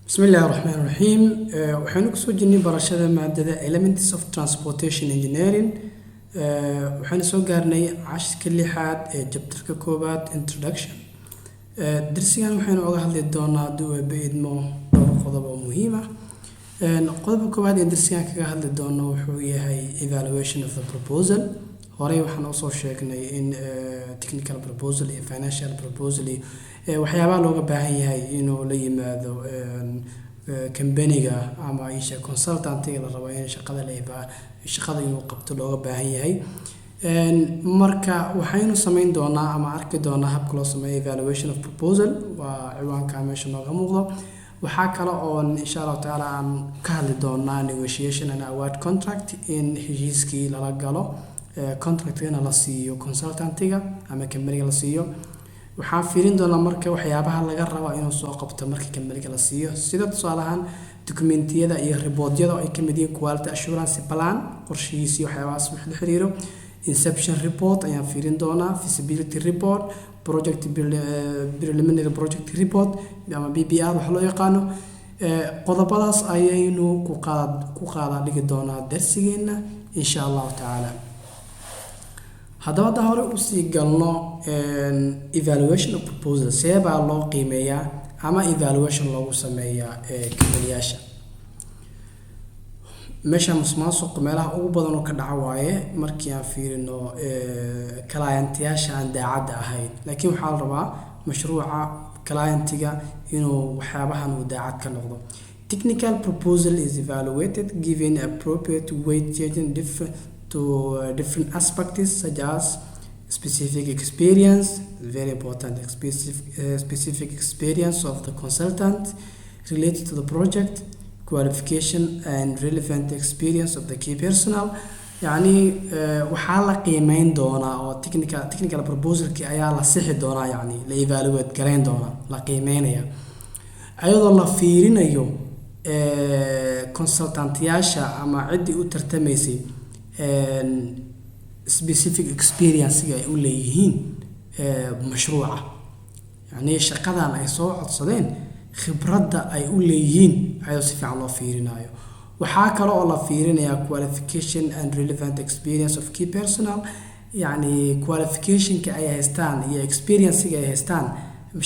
بسم الله الرحمن الرحيم waxaan ku soo jirnay barashada maadada Elements of Transportation Engineering waxaan soo gaarnay cashirka lixaad ee chapterka koobaad Introduction darsigan waxaan uga hadli doonaa duwabeedmo dhowr qodob oo muhiim ah qodobka koobaad ee darsigan kaga hadli doono wuxuu yahay Evaluation of the Proposal horey waxaan soo sheegnay in technical proposal iyo financial proposal waxyaabaha looga baahan yahay inuu la yimaado company-ga ama isha consultant-iga la rabo in shaqada inuu qabto looga baahan yahay marka waxaynu sameyn doonaa ama arki doonaa habka loo sameeyo evaluation of proposal waa ciwaanka meesha nooga muuqdo waxaa kale oo insha Allah taala aan ka hadli doonaa negotiation and award contract in heshiiskii lala galo contract-gana la siiyo consultant-iga ama company-ga la siiyo waxaan fiirin doonaa marka waxyaabaha laga rabo inuu soo qabto marka company-ga la siiyo sida tusaale ahaan dokumentiyada iyo report-yada ay ka mid yihiin quality assurance plan qorshihiisa waxyaabahaas wax la xiriiro inception report ayaan fiirin doonaa feasibility report project preliminary project report ama BPR waxa loo yaqaano qodobadaas ayaynu ku qaada dhigi doonaa darsigeena insha Allah taala haddaba hore u sii galno evaluation of proposal seeba loo qiimeeyaa ama evaluation loogu sameeyaa company-yaasha meesha musuqmaasuq meelaha ugu badan oo ka dhaca waaye markii aan fiirino client-yaasha aan daacad ahayn laakiin waxaa la rabaa mashruuca client-iga inuu waxyaabahan uu daacad ka noqdo technical proposal is evaluated given appropriate weightage and different aspects such as specific experience, very important, specific experience of the consultant related to the project, qualification and relevant experience of the key personnel. يعني waxaa la qiimeyn doonaa oo technical proposal-ki ayaa la sixi doonaa yani la evaluate gareyn doonaa la qiimeynaya ayadoo la fiirinayo consultant-yaasha ama cidii u tartamaysay specific experience ay u leeyihiin mashruuca yani shaqadan ay soo codsadeen khibradda ay u leeyihiin ayuu si fiican loo fiirinayo waxaa kale oo la fiirinayaa qualification and relevant experience of key personnel yani qualification-ka ay haystaan iyo experience-ga ay haystaan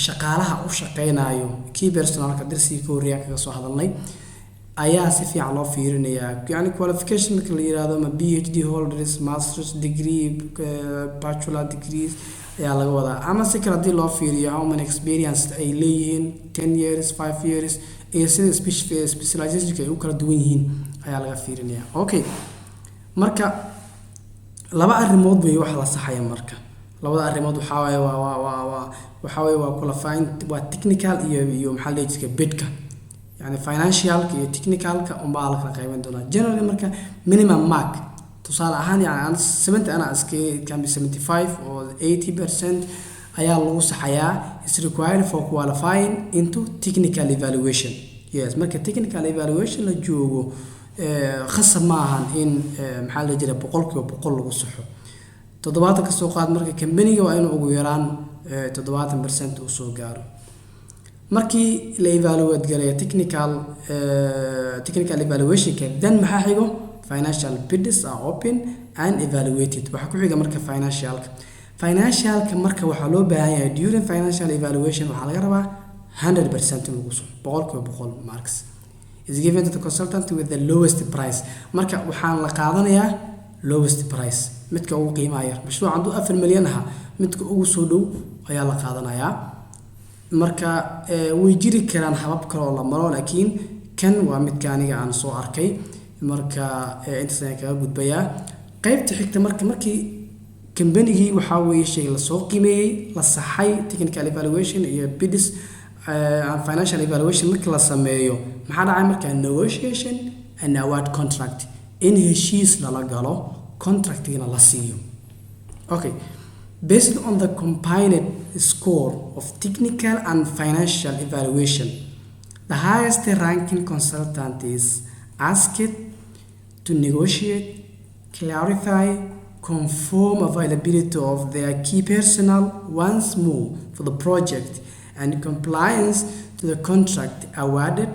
shaqaalaha u shaqeynayo key personnel-ka darsiga ka horreeya kaga soo hadalnay ayaa si fiican loo fiirinayaa yani qualification marka la yiraahdo ma PhD holders master's degree bachelor degrees ayaa laga wadaa ama si kale hadii loo fiiriyo how many experience ay leeyihiin 10 years 5 years iyo sida specialization ay u kala duwan yihiin ayaa laga fiirinayaa okay marka laba arrimood bay wax la saxaya marka labada arrimood waxa waaye waa qualifying waa technical iyo maxaa la yiraahdaa bidka يعني financial iyo technical ka baa la kala qaybin doonaa generally marka minimum mark tusaale ahaan yani 70 ana iskay can be 75 or 80% ayaa lagu saxayaa is required for qualifying into technical evaluation yes marka technical evaluation la joogo khasab ma ahan in maxaa la jira 100% lagu saxo 70 ka soo qaad marka company-ga waa inuu ugu yaraan 70% uu soo gaaro markii la evaluate gareeyo technical evaluation ka then maxaa xigo financial bids are open and evaluated waxa ku xiga marka financial-ka marka waxa loo baahan yahay during financial evaluation waxa laga rabaa 100% lagu soo 100% marks is given to the consultant with the lowest price marka waxaan la qaadanayaa lowest price midka ugu qiimaha yar mashruuc andu 4 milyan ah midka ugu soo dhow ayaa la qaadanayaa marka way jiri karaan habab kale oo la maro laakiin kan waa midka aniga aan soo arkay marka inta sano kaga gudbayaa qaybta xigta markii company-gii waxa weeye shay la soo qiimeeyay la saxay technical evaluation iyo bids and financial evaluation markii la sameeyo maxaa dhacay marka negotiation and award contract in heshiis la galo contract-gina la siiyo okay based on the combined score of technical and financial evaluation, the highest ranking consultant is asked to negotiate, clarify, confirm availability of their key personnel once more for the project and compliance to the contract awarded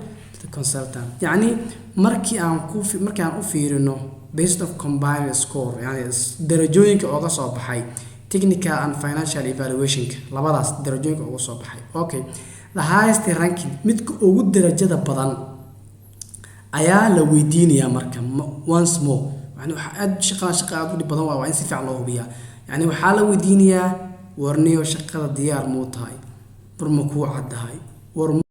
consultant يعني markii aan u fiirino based of combined score yani darajooyinka uga soo baxay technical and financial evaluation labadaas darajooyinka uga soo baxay okay the highest ranking midka ugu darajada badan ayaa la weydiinayaa marka once more yani waxa aad shaqo aad u badan waa in si fiican loo hubiyaa yani waxa la weydiinayaa warniyo shaqada diyaar muu tahay barma ku cadahay war